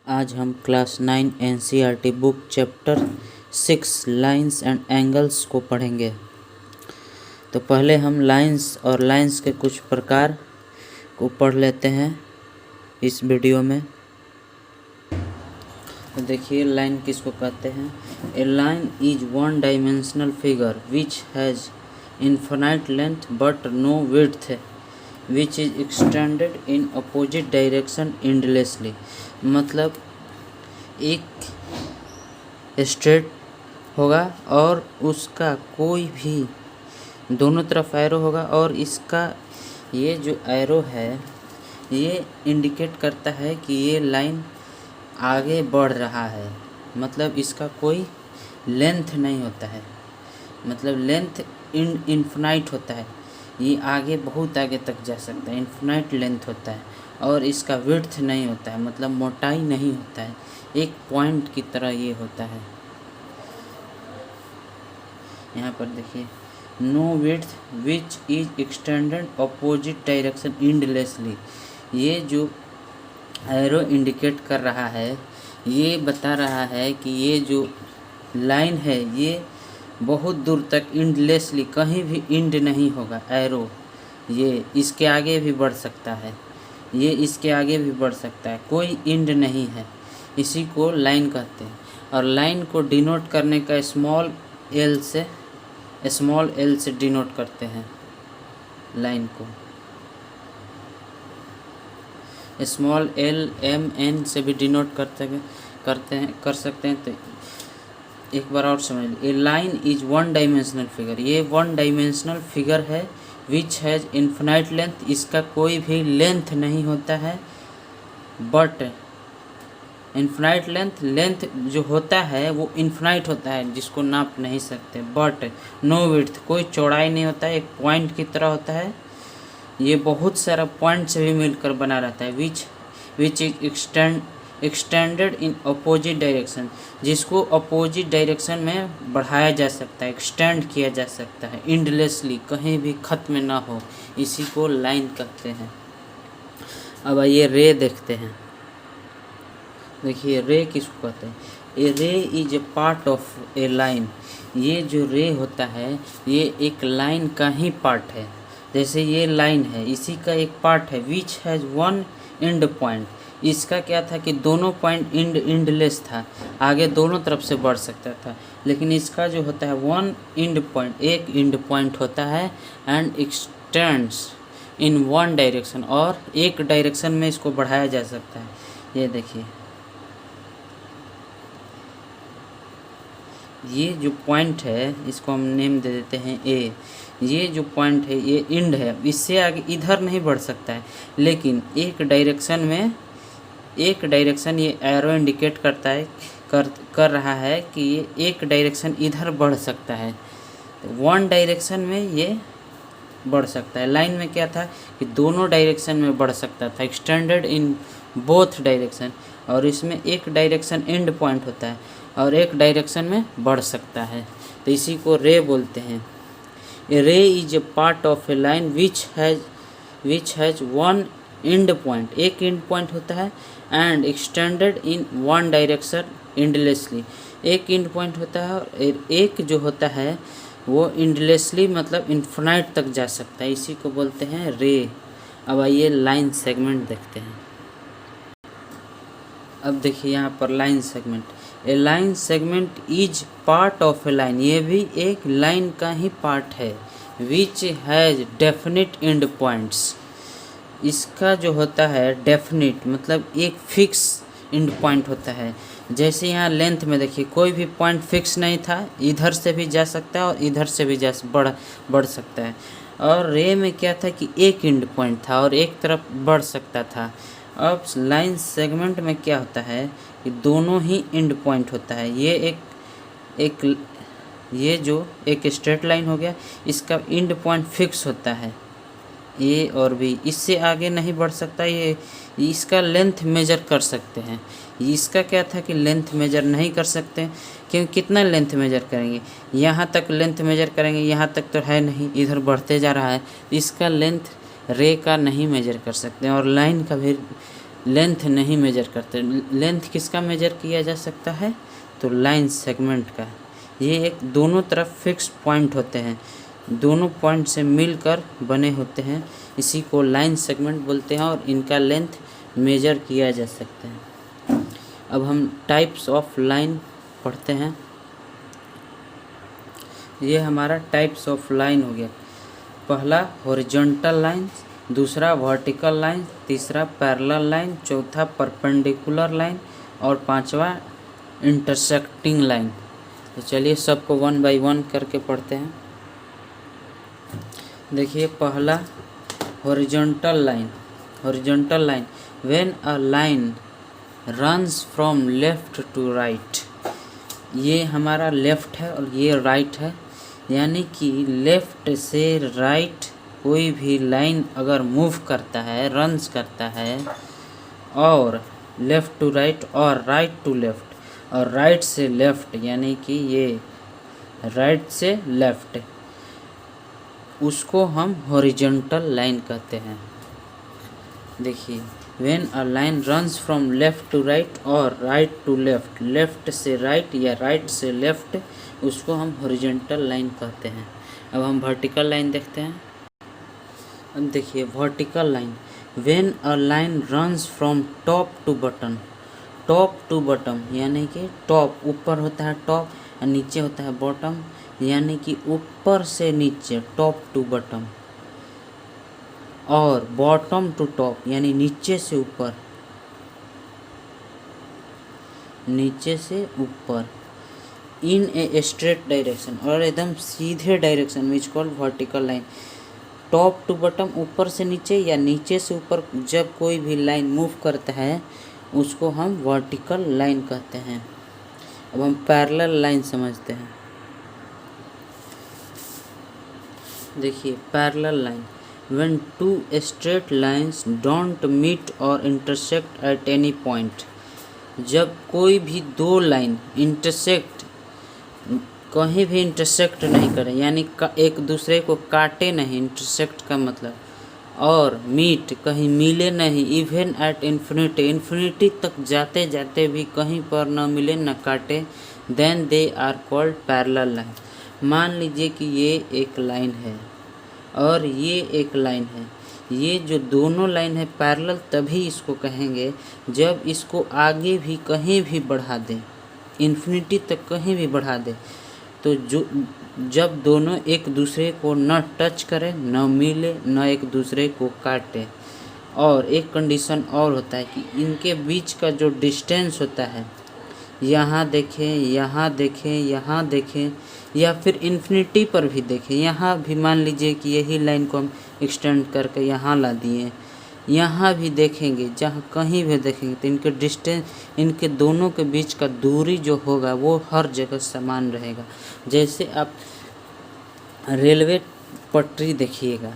आज हम class 9 NCERT book chapter 6 lines and angles को पढ़ेंगे। तो पहले हम लाइंस और लाइंस के कुछ प्रकार को पढ़ लेते हैं इस वीडियो में। तो देखिए लाइन किसको कहते हैं। A line is one dimensional figure which has infinite length but no width which is extended in opposite direction endlessly. मतलब एक स्ट्रेट होगा और उसका कोई भी दोनों तरफ एरो होगा और इसका ये जो एरो है ये इंडिकेट करता है कि ये लाइन आगे बढ़ रहा है। मतलब इसका कोई लेंथ नहीं होता है, मतलब लेंथ इनफिनाइट होता है, ये आगे बहुत आगे तक जा सकता है, इनफिनाइट लेंथ होता है। और इसका विड्थ नहीं होता है, मतलब मोटाई नहीं होता है, एक पॉइंट की तरह ये होता है। यहाँ पर देखिए no width which is extended opposite direction endlessly. ये जो एरो इंडिकेट कर रहा है ये बता रहा है कि ये जो लाइन है ये बहुत दूर तक एंडलेसली, कहीं भी एंड नहीं होगा एरो, ये इसके आगे भी बढ़ सकता है, ये इसके आगे भी बढ़ सकता है, कोई एंड नहीं है। इसी को लाइन कहते हैं। और लाइन को डिनोट करने का स्मॉल एल से डिनोट करते हैं लाइन को। स्मॉल एल एम एन से भी डिनोट कर सकते हैं। तो एक बार और समझ लीजिए, a line is one dimensional figure, ये वन डायमेंशनल फिगर है विच हैज़ इन्फिनाइट लेंथ, इसका कोई भी लेंथ नहीं होता है, बट इन्फिनाइट लेंथ जो होता है वो इन्फिनाइट होता है जिसको नाप नहीं सकते। बट नो विड्थ, कोई चौड़ाई नहीं होता है, एक पॉइंट की तरह होता है, ये बहुत सारा पॉइंट से भी मिलकर बना रहता है। विच is extended in opposite direction, जिसको अपोजिट डायरेक्शन में बढ़ाया जा सकता है, एक्सटेंड किया जा सकता है एंडलेसली, कहीं भी ख़त्म ना हो, इसी को लाइन कहते हैं। अब आइए रे देखते हैं। देखिए रे किसको कहते हैं। ए रे is a part of A line, ये जो रे होता है ये एक लाइन का ही पार्ट है। जैसे ये लाइन है इसी का एक पार्ट है which has one and point, इसका क्या था कि दोनों पॉइंट एंडलेस था, आगे दोनों तरफ से बढ़ सकता था। लेकिन इसका जो होता है वन एंड पॉइंट, एक एंड पॉइंट होता है and x tends in one direction, और एक डायरेक्शन में इसको बढ़ाया जा सकता है। ये देखिए ये जो पॉइंट है इसको हम नेम दे देते हैं ए। ये जो पॉइंट है ये एंड है, इससे आगे इधर नहीं बढ़ सकता है, लेकिन एक डायरेक्शन ये एरो इंडिकेट करता है कर रहा है कि ये एक डायरेक्शन इधर बढ़ सकता है, वन डायरेक्शन में ये बढ़ सकता है। लाइन में क्या था कि दोनों डायरेक्शन में बढ़ सकता था, एक्सटेंडेड इन बोथ डायरेक्शन, और इसमें एक डायरेक्शन एंड पॉइंट होता है और एक डायरेक्शन में बढ़ सकता है। तो इसी को रे बोलते हैं। ए रे is a part of A line which has one and point, एक एंड पॉइंट होता है and extended in one direction endlessly, एक एंड पॉइंट होता है और एक जो होता है वो एंडलेसली मतलब इन्फिनाइट तक जा सकता है, इसी को बोलते हैं रे। अब आइए लाइन सेगमेंट देखते हैं। अब देखिए यहाँ पर line segment. A line segment is part of A line, ये भी एक लाइन का ही पार्ट है which has definite and points, इसका जो होता है डेफिनिट मतलब एक फिक्स एंड पॉइंट होता है। जैसे यहाँ लेंथ में देखिए कोई भी पॉइंट फिक्स नहीं था, इधर से भी जा सकता है और इधर से भी बढ़ सकता है। और रे में क्या था कि एक एंड पॉइंट था और एक तरफ बढ़ सकता था। अब लाइन सेगमेंट में क्या होता है कि दोनों ही एंड पॉइंट होता है। ये जो एक स्ट्रेट लाइन हो गया, इसका एंड पॉइंट फिक्स होता है ए और बी, इससे आगे नहीं बढ़ सकता। ये इसका लेंथ मेजर कर सकते हैं, इसका क्या था कि लेंथ मेजर नहीं कर सकते, क्योंकि कितना लेंथ मेजर करेंगे, यहाँ तक लेंथ मेजर करेंगे, यहाँ तक तो है नहीं, इधर बढ़ते जा रहा है, इसका लेंथ रे का नहीं मेजर कर सकते और लाइन का भी लेंथ नहीं मेजर करते। लेंथ किसका मेजर किया जा सकता है? तो लाइन सेगमेंट का। ये एक दोनों तरफ फिक्स पॉइंट होते हैं, दोनों पॉइंट से मिलकर बने होते हैं, इसी को लाइन सेगमेंट बोलते हैं और इनका लेंथ मेजर किया जा सकता है। अब हम टाइप्स ऑफ लाइन पढ़ते हैं। ये हमारा टाइप्स ऑफ लाइन हो गया। पहला हॉरिजॉन्टल लाइन, दूसरा वर्टिकल लाइन, तीसरा पैरेलल लाइन, चौथा परपेंडिकुलर लाइन और पांचवा इंटरसेक्टिंग लाइन। तो चलिए सबको वन बाय वन करके पढ़ते हैं। देखिए पहला horizontal line. Horizontal line, when a line runs from left to right. ये हमारा लेफ्ट है और ये राइट है, यानी कि लेफ्ट से राइट कोई भी लाइन अगर मूव करता है, रन्स करता है, और लेफ़्ट टू राइट और राइट टू लेफ़्ट और राइट से लेफ़्ट, यानी कि ये राइट से लेफ़्ट, उसको हम हॉरिजॉन्टल लाइन कहते हैं। देखिए when a line runs from left to right और राइट टू लेफ़्ट, लेफ़्ट से राइट या राइट से लेफ़्ट, उसको हम हॉरिजॉन्टल लाइन कहते हैं। अब हम वर्टिकल लाइन देखते हैं। अब देखिए vertical line, when a line runs from top to bottom. Top to bottom यानी कि टॉप ऊपर होता है, टॉप और नीचे होता है बॉटम, यानी कि ऊपर से नीचे, टॉप टू बॉटम, और बॉटम टू टॉप यानी नीचे से ऊपर, नीचे से ऊपर, इन ए स्ट्रेट डायरेक्शन, और एकदम सीधे direction, which called vertical line. Top to bottom ऊपर से नीचे या नीचे से ऊपर जब कोई भी लाइन मूव करता है उसको हम वर्टिकल लाइन कहते हैं। अब हम पैरेलल लाइन समझते हैं। देखिए parallel line, when two straight lines don't meet और इंटरसेक्ट एट एनी पॉइंट। जब कोई भी दो लाइन इंटरसेक्ट, कहीं भी इंटरसेक्ट नहीं करें, यानी एक दूसरे को काटे नहीं, इंटरसेक्ट का मतलब, और मीट कहीं मिले नहीं, इवन एट इन्फिनिटी, इन्फिनिटी तक जाते जाते भी कहीं पर न मिले न काटे, then they are called parallel line. मान लीजिए कि ये एक लाइन है और ये एक लाइन है, ये जो दोनों लाइन है पैरेलल तभी इसको कहेंगे जब इसको आगे भी कहीं भी बढ़ा दें, इन्फिनिटी तक कहीं भी बढ़ा दें, तो जब दोनों एक दूसरे को न टच करें, न मिले, न एक दूसरे को काटे। और एक कंडीशन और होता है कि इनके बीच का जो डिस्टेंस होता है, यहाँ देखें, यहाँ देखें, यहाँ देखें, या फिर इन्फिनिटी पर भी देखें, यहाँ भी मान लीजिए कि यही लाइन को हम एक्सटेंड करके यहाँ ला दिए, यहाँ भी देखेंगे, जहाँ कहीं भी देखेंगे तो इनके डिस्टेंस, इनके दोनों के बीच का दूरी जो होगा वो हर जगह समान रहेगा। जैसे आप रेलवे पटरी देखिएगा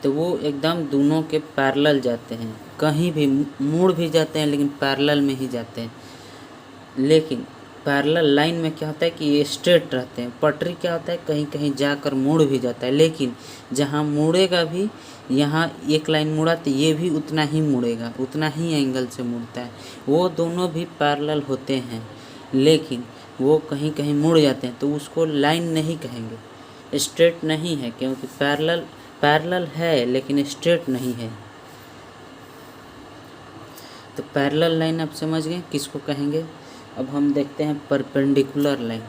तो वो एकदम दोनों के पैरेलल जाते हैं, कहीं भी मुड़ भी जाते हैं लेकिन पैरेलल में ही जाते हैं। लेकिन पैरेलल लाइन में क्या होता है कि ये स्ट्रेट रहते हैं, पटरी क्या होता है कहीं कहीं जाकर मुड़ भी जाता है, लेकिन जहाँ मुड़ेगा भी, यहाँ एक लाइन मुड़ा तो ये भी उतना ही मुड़ेगा, उतना ही एंगल से मुड़ता है। वो दोनों भी पैरेलल होते हैं लेकिन वो कहीं कहीं मुड़ जाते हैं, तो उसको लाइन नहीं कहेंगे, स्ट्रेट नहीं है, क्योंकि पैरेलल है लेकिन स्ट्रेट नहीं है। तो पैरेलल लाइन आप समझ गए किसको कहेंगे। अब हम देखते हैं परपेंडिकुलर लाइन।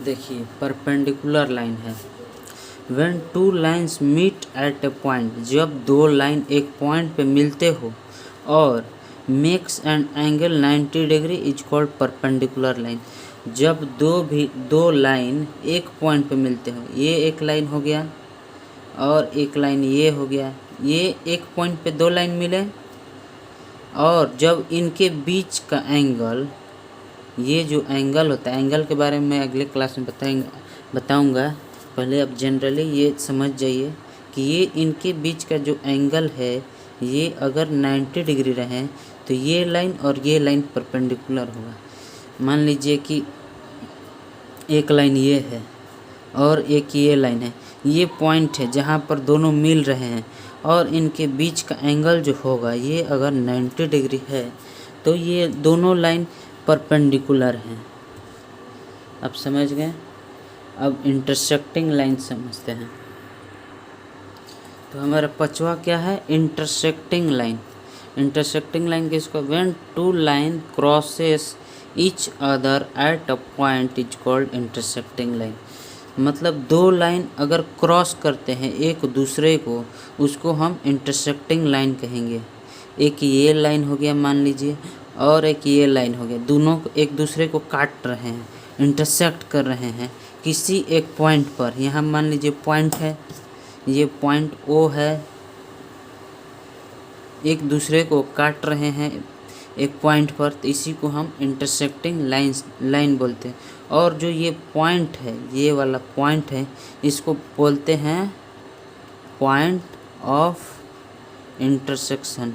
देखिए परपेंडिकुलर लाइन है, when two lines meet at a point, जब दो लाइन एक पॉइंट पे मिलते हो और makes an angle 90 degree is called perpendicular line. जब दो लाइन एक पॉइंट पे मिलते हो, ये एक लाइन हो गया और एक लाइन ये हो गया, ये एक पॉइंट पे दो लाइन मिले, और जब इनके बीच का एंगल, ये जो एंगल होता है, एंगल के बारे में मैं अगले क्लास में बताऊंगा, पहले आप जनरली ये समझ जाइए कि ये इनके बीच का जो एंगल है, ये अगर 90 डिग्री रहे तो ये लाइन और ये लाइन परपेंडिकुलर होगा। मान लीजिए कि एक लाइन ये है और एक ये लाइन है, ये पॉइंट है जहाँ पर दोनों मिल रहे हैं, और इनके बीच का एंगल जो होगा ये अगर 90 डिग्री है तो ये दोनों लाइन परपेंडिकुलर हैं। अब समझ गए। अब इंटरसेक्टिंग लाइन समझते हैं। तो हमारा पांचवा क्या है, इंटरसेक्टिंग लाइन। इंटरसेक्टिंग लाइन किसको, when two line crosses each other at a point is called intersecting line. मतलब दो लाइन अगर क्रॉस करते हैं एक दूसरे को, उसको हम इंटरसेक्टिंग लाइन कहेंगे। एक ये लाइन हो गया मान लीजिए, और एक ये लाइन हो गया, दोनों एक दूसरे को काट रहे हैं, इंटरसेक्ट कर रहे हैं किसी एक पॉइंट पर। यहाँ मान लीजिए पॉइंट है, ये पॉइंट ओ है, एक दूसरे को काट रहे हैं एक पॉइंट पर, तो इसी को हम इंटरसेक्टिंग लाइन बोलते हैं। और जो ये पॉइंट है, ये वाला पॉइंट है, इसको बोलते हैं पॉइंट ऑफ इंटरसेक्शन।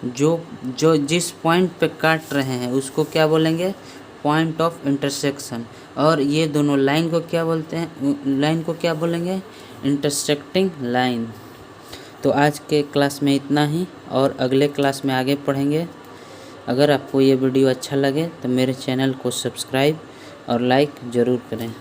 जो जिस पॉइंट पे काट रहे हैं उसको क्या बोलेंगे, पॉइंट ऑफ इंटरसेक्शन। और ये दोनों लाइन को क्या बोलते हैं, लाइन को क्या बोलेंगे, इंटरसेक्टिंग लाइन। तो आज के क्लास में इतना ही, और अगले क्लास में आगे पढ़ेंगे। अगर आपको ये वीडियो अच्छा लगे तो मेरे चैनल को सब्सक्राइब और लाइक ज़रूर करें।